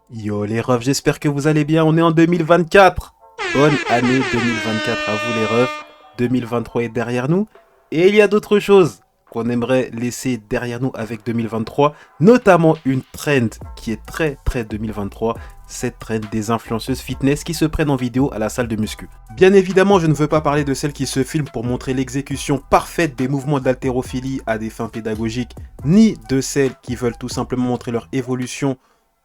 Yo les refs, j'espère que vous allez bien, on est en 2024. Bonne année 2024 à vous les refs. 2023 est derrière nous. Et il y a d'autres choses qu'on aimerait laisser derrière nous avec 2023. Notamment une trend qui est très 2023. Cette trend des influenceuses fitness qui se prennent en vidéo à la salle de muscu. Bien évidemment, je ne veux pas parler de celles qui se filment pour montrer l'exécution parfaite des mouvements d'haltérophilie à des fins pédagogiques, ni de celles qui veulent tout simplement montrer leur évolution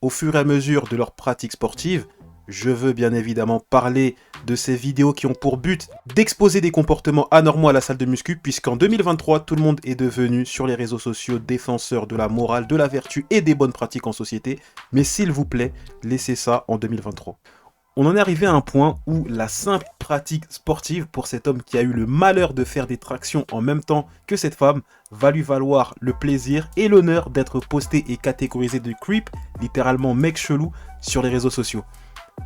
au fur et à mesure de leur pratique sportive. Je veux bien évidemment parler de ces vidéos qui ont pour but d'exposer des comportements anormaux à la salle de muscu, puisqu'en 2023, tout le monde est devenu sur les réseaux sociaux défenseur de la morale, de la vertu et des bonnes pratiques en société. Mais s'il vous plaît, laissez ça en 2023. On en est arrivé à un point où la simple pratique sportive pour cet homme qui a eu le malheur de faire des tractions en même temps que cette femme va lui valoir le plaisir et l'honneur d'être posté et catégorisé de creep, littéralement mec chelou, sur les réseaux sociaux.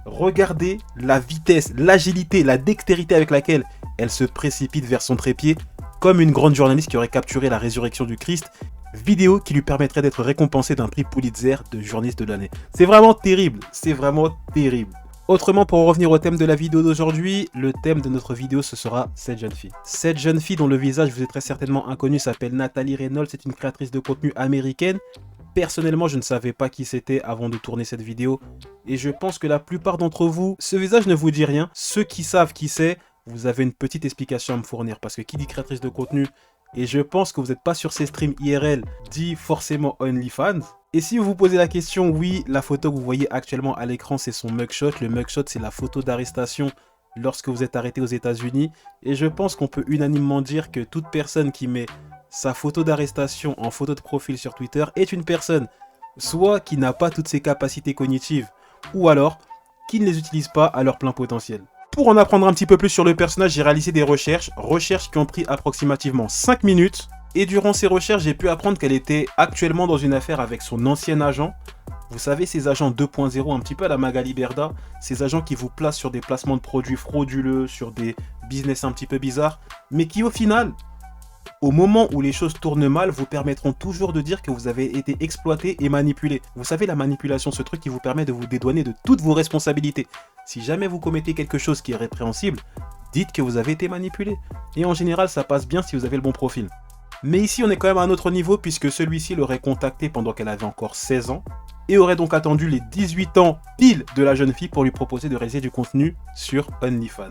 Regardez la vitesse, l'agilité, la dextérité avec laquelle elle se précipite vers son trépied, comme une grande journaliste qui aurait capturé la résurrection du Christ, vidéo qui lui permettrait d'être récompensée d'un prix Pulitzer de journaliste de l'année. C'est vraiment terrible, c'est vraiment terrible. Autrement, pour en revenir au thème de la vidéo d'aujourd'hui, le thème de notre vidéo, ce sera cette jeune fille. Cette jeune fille dont le visage vous est très certainement inconnu s'appelle Natalie Reynolds, c'est une créatrice de contenu américaine. Personnellement, je ne savais pas qui c'était avant de tourner cette vidéo. Et je pense que la plupart d'entre vous, ce visage ne vous dit rien. Ceux qui savent qui c'est, vous avez une petite explication à me fournir. Parce que qui dit créatrice de contenu, et je pense que vous n'êtes pas sur ces streams IRL, dit forcément OnlyFans. Et si vous vous posez la question, oui, la photo que vous voyez actuellement à l'écran, c'est son mugshot. Le mugshot, c'est la photo d'arrestation lorsque vous êtes arrêté aux États-Unis. Et je pense qu'on peut unanimement dire que toute personne qui met sa photo d'arrestation en photo de profil sur Twitter est une personne soit qui n'a pas toutes ses capacités cognitives, ou alors qui ne les utilise pas à leur plein potentiel. Pour en apprendre un petit peu plus sur le personnage, j'ai réalisé des recherches qui ont pris approximativement 5 minutes. Et durant ces recherches, j'ai pu apprendre qu'elle était actuellement dans une affaire avec son ancien agent. Vous savez, ces agents 2.0, un petit peu à la Magali Berda, ces agents qui vous placent sur des placements de produits frauduleux, sur des business un petit peu bizarres, mais qui au final, au moment où les choses tournent mal, vous permettront toujours de dire que vous avez été exploité et manipulé. Vous savez, la manipulation, ce truc qui vous permet de vous dédouaner de toutes vos responsabilités. Si jamais vous commettez quelque chose qui est répréhensible, dites que vous avez été manipulé. Et en général, ça passe bien si vous avez le bon profil. Mais ici, on est quand même à un autre niveau puisque celui-ci l'aurait contacté pendant qu'elle avait encore 16 ans et aurait donc attendu les 18 ans pile de la jeune fille pour lui proposer de réaliser du contenu sur OnlyFans.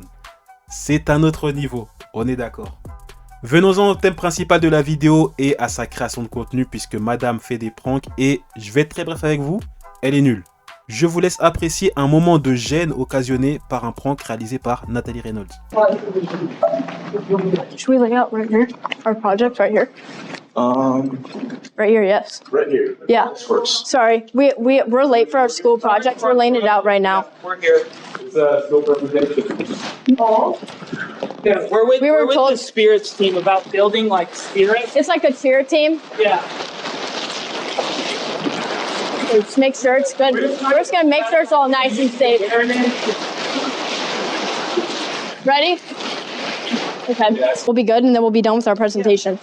C'est un autre niveau, on est d'accord. Venons-en au thème principal de la vidéo et à sa création de contenu puisque madame fait des pranks et je vais être très bref avec vous, elle est nulle. Je vous laisse apprécier un moment de gêne occasionné par un prank réalisé par Natalie Reynolds. Should we lay out right here? Our project right here? Right here, yes. Right here. Yeah. This works. Sorry, we're late for our school project. We're laying it out right now. We're here. It's field presentation. Oh. Yeah, we're with told the spirits team about building like spirits. It's like a cheer team. Yeah. Just make sure it's good. We're just gonna make sure it's all nice and safe. Ready? Okay. Yes. We'll be good and then we'll be done with our presentation.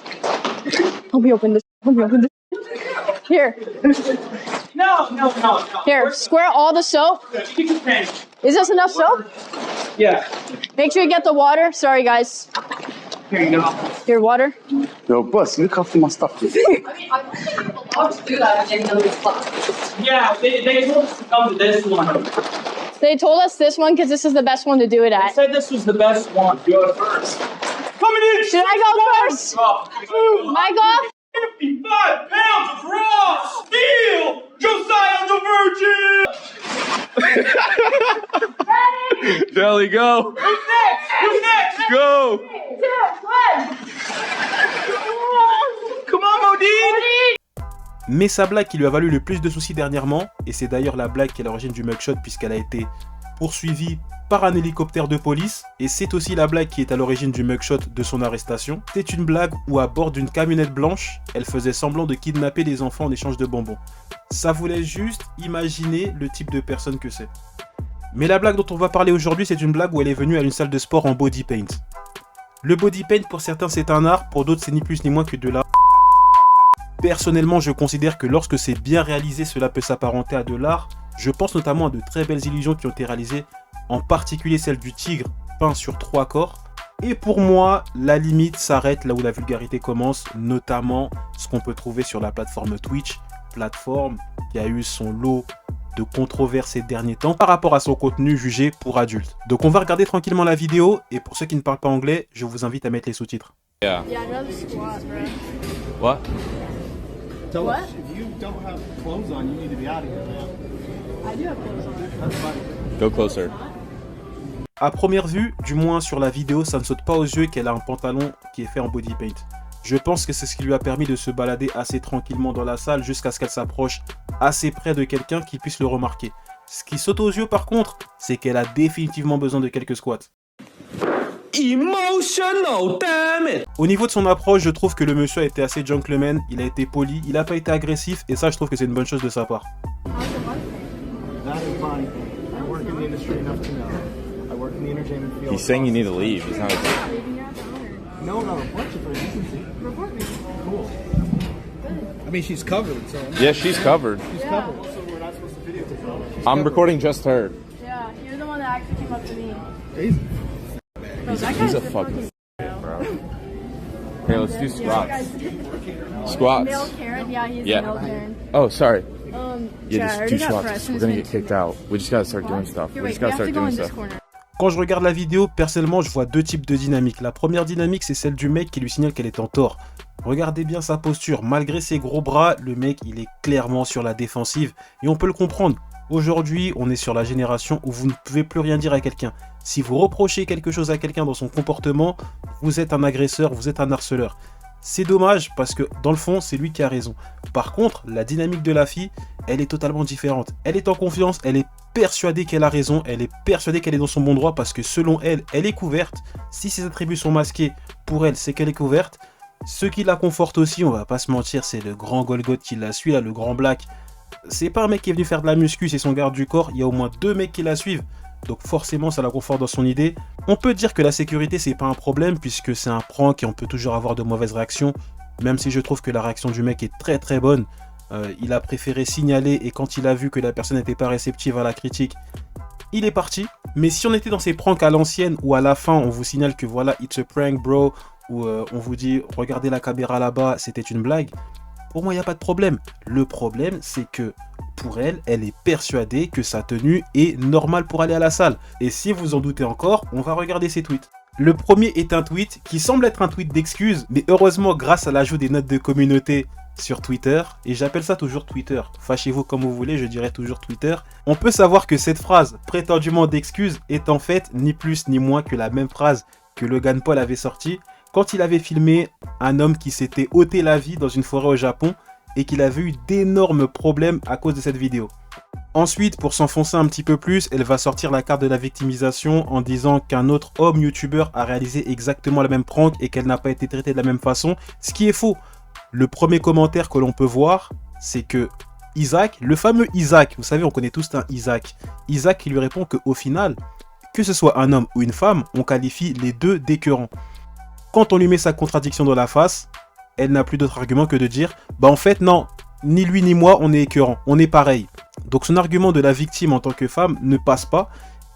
Let me open this. Let me open this. Here. No. Here. Square all the soap. Keep the pen. Is this enough soap? Yeah. Make sure you get the water. Sorry, guys. Here you go. Here, water. Yo, boss, look after my stuff. Yeah, they told us to come to this one. They told us this one because this is the best one to do it They at. said this was the best one. You go first. Coming in. Should I go first? I go? 55 pounds of raw steel. Josiah the Virgin. Jelly, go. Who's next? Go. 2, 1. Come on, Modine. Mais sa blague qui lui a valu le plus de soucis dernièrement, et c'est d'ailleurs la blague qui est à l'origine du mugshot puisqu'elle a été poursuivie par un hélicoptère de police, et c'est aussi la blague qui est à l'origine du mugshot de son arrestation. C'est une blague où à bord d'une camionnette blanche, elle faisait semblant de kidnapper des enfants en échange de bonbons. Ça vous laisse juste imaginer le type de personne que c'est. Mais la blague dont on va parler aujourd'hui, c'est une blague où elle est venue à une salle de sport en body paint. Le body paint pour certains c'est un art, pour d'autres c'est ni plus ni moins que de l'art. Personnellement, je considère que lorsque c'est bien réalisé, cela peut s'apparenter à de l'art. Je pense notamment à de très belles illusions qui ont été réalisées, en particulier celle du tigre peint sur 3 corps. Et pour moi, la limite s'arrête là où la vulgarité commence, notamment ce qu'on peut trouver sur la plateforme Twitch, plateforme qui a eu son lot de controverses ces derniers temps par rapport à son contenu jugé pour adultes. Donc on va regarder tranquillement la vidéo, et pour ceux qui ne parlent pas anglais, je vous invite à mettre les sous-titres. Yeah. Yeah, I'd rather squat, bro. What? Tell What? us, if you don't have clothes on, you need to be out of here, man. I do have clothes on. That's fine. Go closer. À première vue, du moins sur la vidéo, ça ne saute pas aux yeux qu'elle a un pantalon qui est fait en body paint. Je pense que c'est ce qui lui a permis de se balader assez tranquillement dans la salle jusqu'à ce qu'elle s'approche assez près de quelqu'un qui puisse le remarquer. Ce qui saute aux yeux par contre, c'est qu'elle a définitivement besoin de quelques squats. Emotional, damn it! Au niveau de son approche, je trouve que le monsieur a été assez gentleman, il a été poli, il n'a pas été agressif, et ça je trouve que c'est une bonne chose de sa part. That is fine. I work in the industry enough to know. I work in the entertainment field. He's saying you need to leave. He's not. No, no, report you for decency. Report me. Cool. I mean, she's covered, so. Yeah, she's covered. She's covered, so we're not supposed to videotape her. She's I'm covered. recording just her. Yeah, you're the one that actually came up to me. Crazy. Bro, that He's guy's a fucking bro. Hey, let's do Yeah, squats. Squats. Male Karen? Yeah, he's Yeah. a male Karen. Oh, sorry. I Yeah, just already do got squats. pressed in We're his gonna face. get kicked out. We just gotta start doing stuff. Here, We wait, just we gotta have to start go doing in this stuff. corner. Quand je regarde la vidéo, personnellement, je vois deux types de dynamiques. La première dynamique, c'est celle du mec qui lui signale qu'elle est en tort. Regardez bien sa posture. Malgré ses gros bras, le mec, il est clairement sur la défensive. Et on peut le comprendre. Aujourd'hui, on est sur la génération où vous ne pouvez plus rien dire à quelqu'un. Si vous reprochez quelque chose à quelqu'un dans son comportement, vous êtes un agresseur, vous êtes un harceleur. C'est dommage parce que dans le fond, c'est lui qui a raison. Par contre, la dynamique de la fille, elle est totalement différente. Elle est en confiance, elle est persuadée qu'elle a raison, elle est persuadée qu'elle est dans son bon droit parce que selon elle, elle est couverte. Si ses attributs sont masqués, pour elle, c'est qu'elle est couverte. Ce qui la conforte aussi, on va pas se mentir, c'est le grand Golgoth qui la suit là, le grand Black. C'est pas un mec qui est venu faire de la muscu, c'est son garde du corps. Il y a au moins 2 mecs qui la suivent. Donc forcément, ça la conforte dans son idée. On peut dire que la sécurité, c'est pas un problème puisque c'est un prank et on peut toujours avoir de mauvaises réactions. Même si je trouve que la réaction du mec est très très bonne. Il a préféré signaler et quand il a vu que la personne n'était pas réceptive à la critique, il est parti. Mais si on était dans ces pranks à l'ancienne où à la fin on vous signale que voilà, it's a prank bro, ou on vous dit regardez la caméra là-bas, c'était une blague, pour moi il n'y a pas de problème. Le problème c'est que pour elle, elle est persuadée que sa tenue est normale pour aller à la salle. Et si vous en doutez encore, on va regarder ses tweets. Le premier est un tweet qui semble être un tweet d'excuse, mais heureusement grâce à l'ajout des notes de communauté sur Twitter, et j'appelle ça toujours Twitter, fâchez-vous comme vous voulez, je dirais toujours Twitter, on peut savoir que cette phrase prétendument d'excuse est en fait ni plus ni moins que la même phrase que Logan Paul avait sortie quand il avait filmé un homme qui s'était ôté la vie dans une forêt au Japon et qu'il avait eu d'énormes problèmes à cause de cette vidéo. Ensuite, pour s'enfoncer un petit peu plus, elle va sortir la carte de la victimisation en disant qu'un autre homme youtubeur a réalisé exactement la même prank et qu'elle n'a pas été traitée de la même façon, ce qui est faux. Le premier commentaire que l'on peut voir, c'est que Isaac, le fameux Isaac, vous savez, on connaît tous un Isaac, Isaac qui lui répond qu'au final, que ce soit un homme ou une femme, on qualifie les deux d'écœurants. Quand on lui met sa contradiction dans la face, elle n'a plus d'autre argument que de dire « Bah en fait non, ni lui ni moi on est écœurants, on est pareil ». Donc son argument de la victime en tant que femme ne passe pas,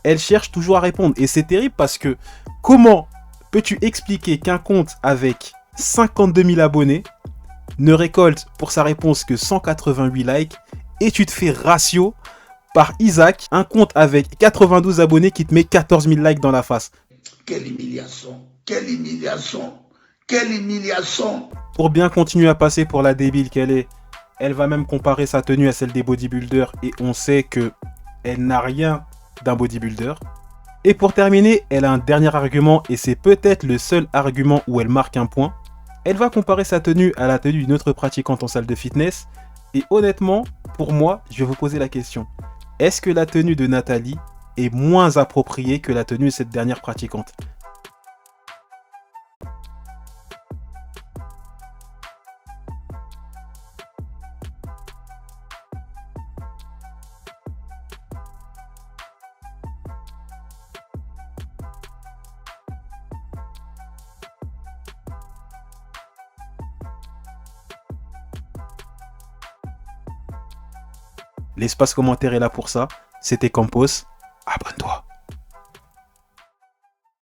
elle cherche toujours à répondre. Et c'est terrible parce que comment peux-tu expliquer qu'un compte avec 52 000 abonnés ne récolte pour sa réponse que 188 likes et tu te fais ratio par Isaac, un compte avec 92 abonnés qui te met 14 000 likes dans la face. Quelle humiliation! Quelle humiliation! Quelle humiliation! Pour bien continuer à passer pour la débile qu'elle est, elle va même comparer sa tenue à celle des bodybuilders et on sait que elle n'a rien d'un bodybuilder. Et pour terminer, elle a un dernier argument et c'est peut-être le seul argument où elle marque un point. Elle va comparer sa tenue à la tenue d'une autre pratiquante en salle de fitness. Et honnêtement, pour moi, je vais vous poser la question. Est-ce que la tenue de Nathalie est moins appropriée que la tenue de cette dernière pratiquante ? L'espace commentaire est là pour ça. C'était Campos. Abonne-toi.